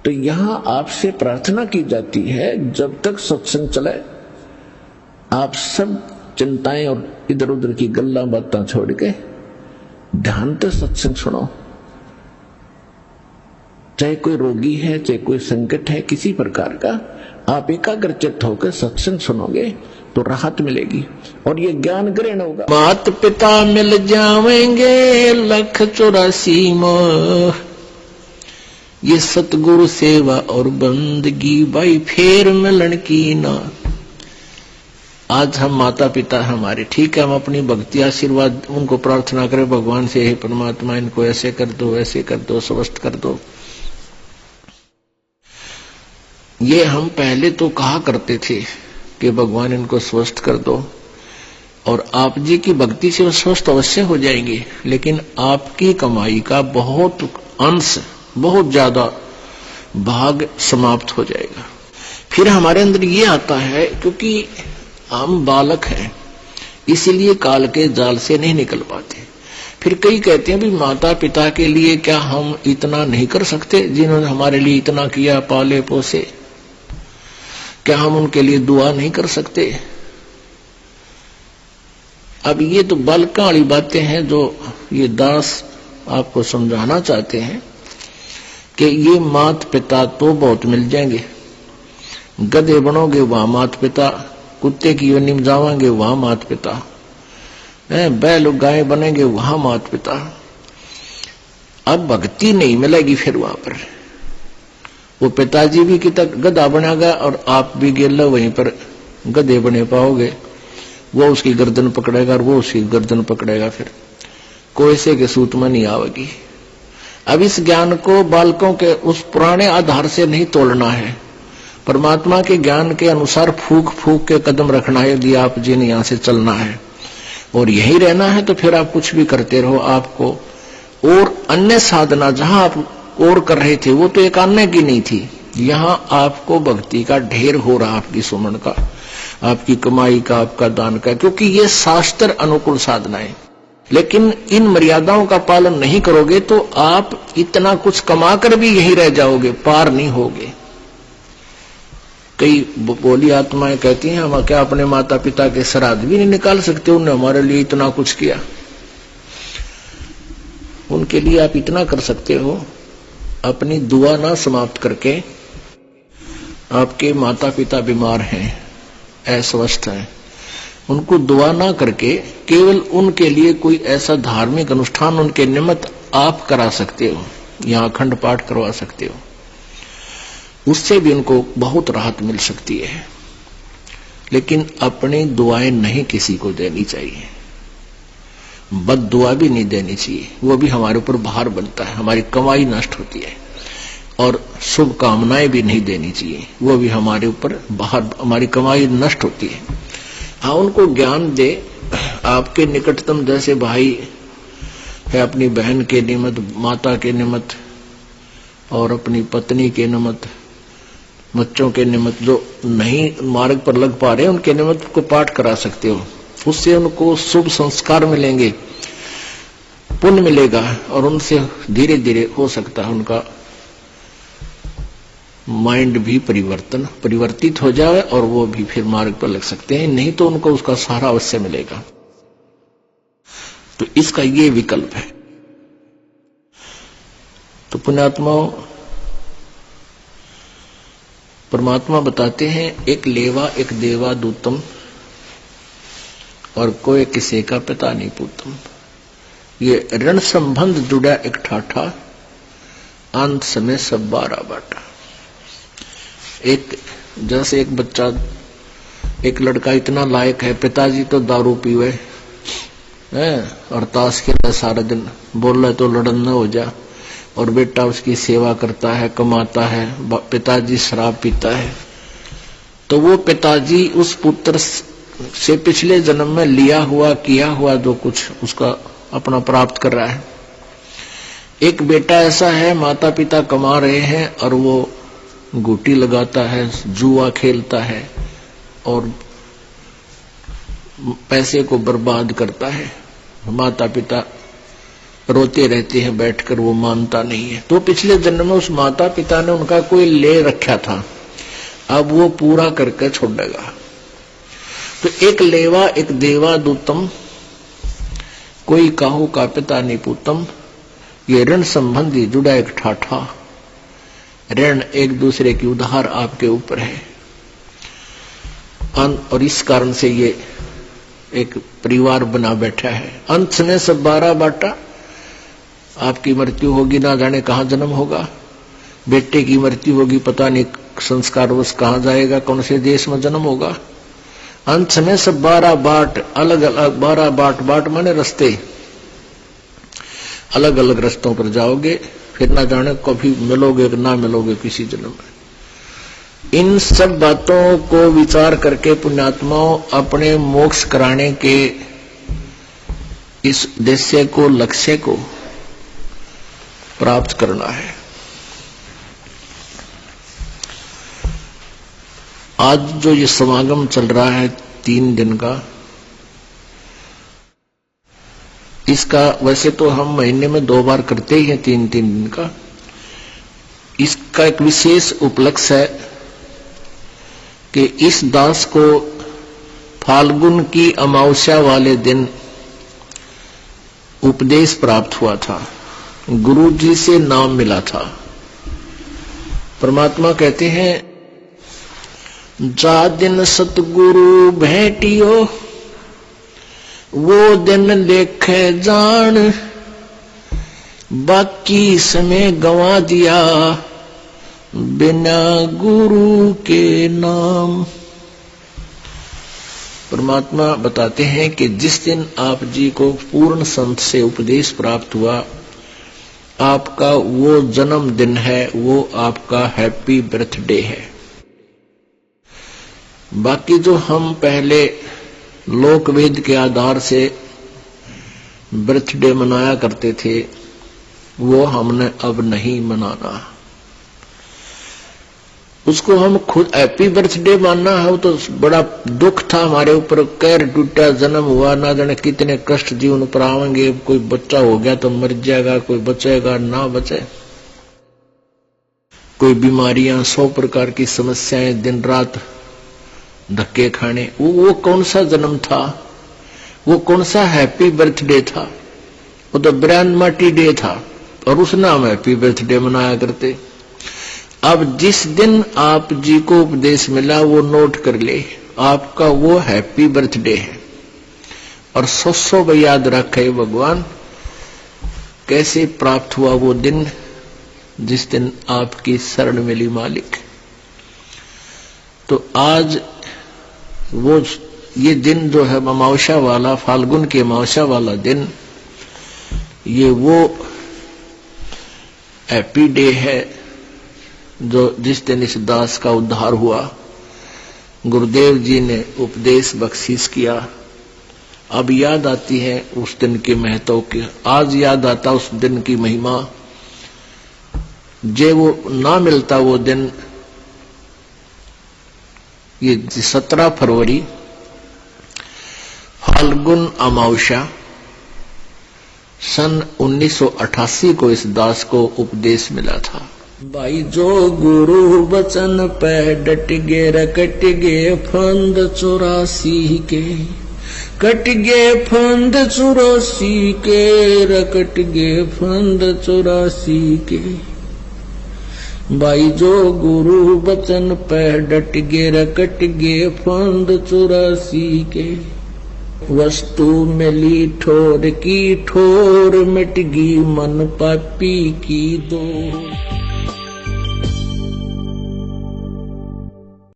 तो यहां आपसे प्रार्थना की जाती है, जब तक सत्संग चले आप सब चिंताएं और इधर उधर की गल्ला बातें छोड़ के ध्यान से सत्संग सुनो। चाहे कोई रोगी है, चाहे कोई संकट है किसी प्रकार का, आप एकाग्रचित्त होकर सत्संग सुनोगे तो राहत मिलेगी और ये ज्ञान ग्रहण होगा। मात पिता मिल जावेंगे 184 मोह, ये सतगुरु सेवा और बंदगी भाई फेर मिलन की ना। आज हम माता पिता हमारे, ठीक है, हम अपनी भक्ति आशीर्वाद उनको प्रार्थना करें भगवान से, हे परमात्मा इनको ऐसे कर दो, वैसे कर दो, स्वस्थ कर दो। ये हम पहले तो कहा करते थे कि भगवान इनको स्वस्थ कर दो, और आप जी की भक्ति से वो स्वस्थ अवश्य हो जाएंगे, लेकिन आपकी कमाई का बहुत अंश, बहुत ज्यादा भाग समाप्त हो जाएगा। फिर हमारे अंदर ये आता है, क्योंकि हम बालक हैं इसीलिए काल के जाल से नहीं निकल पाते। फिर कई कहते हैं भी माता पिता के लिए क्या हम इतना नहीं कर सकते जिन्होंने हमारे लिए इतना किया, पाले पोसे, क्या हम उनके लिए दुआ नहीं कर सकते? अब ये तो बालका वाली बातें हैं जो ये दास आपको समझाना चाहते हैं कि ये मात पिता तो बहुत मिल जाएंगे। गधे बनोगे वहां मात पिता, कुत्ते की योनि में जाओगे वहां मात पिता, बैल गाय बनेंगे वहां मात पिता। अब भक्ति नहीं मिलेगी फिर वहां पर, वो पिताजी भी कितना गधा बनेगा और आप भी गेल वहीं पर गधे बने पाओगे। वो उसकी गर्दन पकड़ेगा और वो उसकी गर्दन पकड़ेगा, फिर कोयसे के सूत में नहीं आवेगी। अब इस ज्ञान को बालकों के उस पुराने आधार से नहीं तोड़ना है, परमात्मा के ज्ञान के अनुसार फूक फूक के कदम रखना है। यदि आप जिन यहां से चलना है और यही रहना है तो फिर आप कुछ भी करते रहो। आपको और अन्य साधना जहां आप और कर रहे थे वो तो एक अन्य की नहीं थी, यहां आपको भक्ति का ढेर हो रहा, आपकी सुमन का, आपकी कमाई का, आपका दान का, क्योंकि ये शास्त्र अनुकूल साधनाएं। लेकिन इन मर्यादाओं का पालन नहीं करोगे तो आप इतना कुछ कमाकर भी यही रह जाओगे, पार नहीं होगे। कई बोली आत्माएं कहती हैं हम क्या अपने माता पिता के श्राद्ध भी नहीं निकाल सकते, उन्होंने हमारे लिए इतना कुछ किया। उनके लिए आप इतना कर सकते हो, अपनी दुआ ना समाप्त करके, आपके माता पिता बीमार हैं, अस्वस्थ हैं, उनको दुआ ना करके केवल उनके लिए कोई ऐसा धार्मिक अनुष्ठान उनके निमित्त आप करा सकते हो, यहाँ अखंड पाठ करवा सकते हो, उससे भी उनको बहुत राहत मिल सकती है। लेकिन अपनी दुआएं नहीं किसी को देनी चाहिए, बद दुआ भी नहीं देनी चाहिए, वो भी हमारे ऊपर भार बनता है, हमारी कमाई नष्ट होती है। और शुभ कामनाएं भी नहीं देनी चाहिए, वो भी हमारे ऊपर भार, हमारी कमाई नष्ट होती है। हाँ, उनको ज्ञान दे, आपके निकटतम जैसे भाई है अपनी बहन के निमित्त, माता के निमित्त और अपनी पत्नी के निमित्त, बच्चों के निमित्त जो नहीं मार्ग पर लग पा रहे उनके निमित्त को पाठ करा सकते हो, उससे उनको शुभ संस्कार मिलेंगे, पुण्य मिलेगा और उनसे धीरे धीरे हो सकता है उनका माइंड भी परिवर्तित हो जाए और वो भी फिर मार्ग पर लग सकते हैं, नहीं तो उनको उसका सहारा अवश्य मिलेगा। तो इसका ये विकल्प है। तो पुण्यात्माओं, परमात्मा बताते हैं एक लेवा एक देवा दूतम और कोई किसी का पिता नहीं पूतम। ये ऋण संबंध जुड़ा एक ठाठा, अंत समय सब 12 बाटा। एक जैसे एक बच्चा, एक लड़का इतना लायक है, पिताजी तो दारू पीवे और ताश खेलता सारा दिन, बोल रहे तो लड़न न हो जा, और बेटा उसकी सेवा करता है, कमाता है, पिताजी शराब पीता है, तो वो पिताजी उस पुत्र से पिछले जन्म में लिया हुआ किया हुआ जो कुछ उसका अपना प्राप्त कर रहा है। एक बेटा ऐसा है, माता पिता कमा रहे हैं और वो गुटी लगाता है, जुआ खेलता है और पैसे को बर्बाद करता है। माता पिता रोते रहते हैं बैठकर, वो मानता नहीं है। तो पिछले जन्म में उस माता पिता ने उनका कोई ले रखा था, अब वो पूरा करके छोड़ेगा। तो एक लेवा एक देवा दूतम, कोई काहू का पिता निपुतम, ये ऋण संबंधी जुड़ा एक ठाठा। ऋण एक दूसरे की उधार आपके ऊपर है, और इस कारण से ये एक परिवार बना बैठा है। अंत में सब 12 बाटा, आपकी मृत्यु होगी, ना जाने कहां जन्म होगा। बेटे की मृत्यु होगी, पता नहीं संस्कारवश कहां जाएगा, कौन से देश में जन्म होगा। अंत में सब 12 बाट, अलग अलग 12 बाट, बाट माने रास्ते, अलग अलग रास्तों पर जाओगे, फिर ना जाने कभी मिलोगे कि ना मिलोगे किसी जन्म में। इन सब बातों को विचार करके पुण्यात्माओं अपने मोक्ष कराने के इस उद्देश्य को, लक्ष्य को प्राप्त करना है। आज जो ये समागम चल रहा है 3 दिन का, इसका वैसे तो हम महीने में 2 बार करते ही हैं, 3 दिन का। इसका एक विशेष उपलक्ष्य है कि इस दास को फाल्गुन की अमावस्या वाले दिन उपदेश प्राप्त हुआ था, गुरु जी से नाम मिला था। परमात्मा कहते हैं, जा दिन सतगुरु भेटियो, वो दिन लेखे जान, बाकी समय गंवा दिया बिना गुरु के नाम। परमात्मा बताते हैं कि जिस दिन आप जी को पूर्ण संत से उपदेश प्राप्त हुआ, आपका वो जन्म दिन है, वो आपका हैप्पी बर्थडे है। बाकी जो हम पहले लोकवेद के आधार से बर्थडे मनाया करते थे, वो हमने अब नहीं मनाना। उसको हम खुद हैप्पी बर्थडे मानना है, वो तो बड़ा दुख था हमारे ऊपर, कैर टूटा, जन्म हुआ, ना जाने कितने कष्ट जीवन पर आवेंगे, कोई बच्चा हो गया तो मर जाएगा, कोई बचेगा ना बचे, कोई बीमारियां, 100 प्रकार की समस्याएं, दिन रात धक्के खाने। वो कौन सा जन्म था, वो कौन सा हैप्पी बर्थडे था, वो तो ब्रांड मार्टी डे था, और उस नाम हैप्पी बर्थडे मनाया करते। अब जिस दिन आप जी को उपदेश मिला, वो नोट कर ले, आपका वो हैप्पी बर्थडे है। और 100 याद रखे भगवान, कैसे प्राप्त हुआ वो दिन, जिस दिन आपकी शरण मिली मालिक। तो आज वो ये दिन जो है अमावस्या वाला, फाल्गुन की अमावस्या वाला दिन, ये वो हैप्पी डे है जो जिस दिन इस दास का उद्धार हुआ। गुरुदेव जी ने उपदेश बख्शीश किया। अब याद आती है उस दिन के महत्व की, आज याद आता उस दिन की महिमा। जे वो ना मिलता वो दिन, ये 17 फरवरी फाल्गुन अमावस्या सन 1988 को इस दास को उपदेश मिला था। भाई जो गुरु वचन पे डट गे, रकट गे फंद 84 के, कट गे फंद 84 के, रकट गे फंद 84 के। भाई जो गुरु वचन पे डट गे, रकट गे फंद 84 के। वस्तु मिली ठोर की ठोर, मिट गई मन पापी की दो।